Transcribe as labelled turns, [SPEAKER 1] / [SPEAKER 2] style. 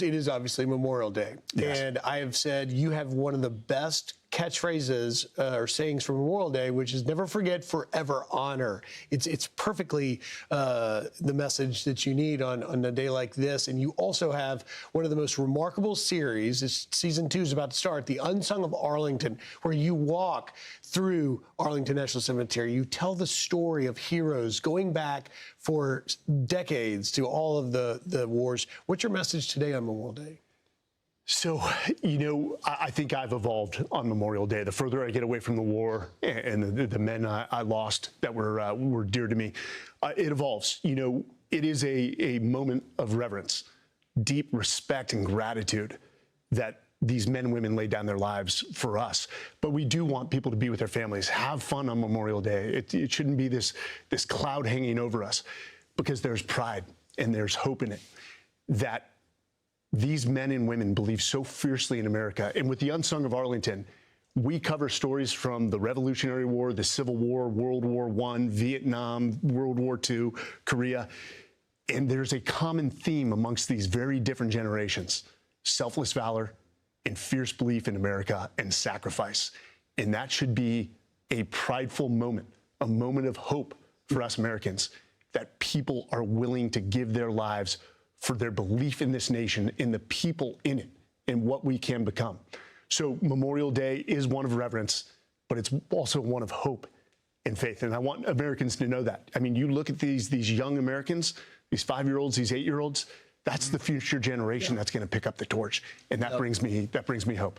[SPEAKER 1] course, it is obviously Memorial Day.
[SPEAKER 2] Yes.
[SPEAKER 1] And I have said you have one of the best catchphrases or sayings for Memorial Day, which is never forget, forever honor. It's perfectly the message that you need on a day like this. And you also have one of the most remarkable series. This season 2 is about to start, The Unsung of Arlington, where you walk through Arlington National Cemetery. You tell the story of heroes going back for decades to all of the wars. What's your message today on Memorial Day?
[SPEAKER 2] So, you know, I think I've evolved on Memorial Day. The further I get away from the war and the men I lost that were dear to me, it evolves. You know, it is a moment of reverence, deep respect and gratitude that these men and women laid down their lives for us. But we do want people to be with their families, have fun on Memorial Day. It shouldn't be this cloud hanging over us, because there's pride and there's hope in it that these men and women believe so fiercely in America. And with The Unsung of Arlington, we cover stories from the Revolutionary War, the Civil War, World War I, Vietnam, World War II, Korea. And there's a common theme amongst these very different generations: selfless valor and fierce belief in America and sacrifice. And that should be a prideful moment, a moment of hope for us Americans, that people are willing to give their lives for their belief in this nation, in the people in it, and what we can become. So Memorial Day is one of reverence, but it's also one of hope and faith. And I want Americans to know that. I mean, you look at these young Americans, these 5-year-olds, these 8-year-olds, that's the future generation that's going to pick up the torch. And that brings me hope.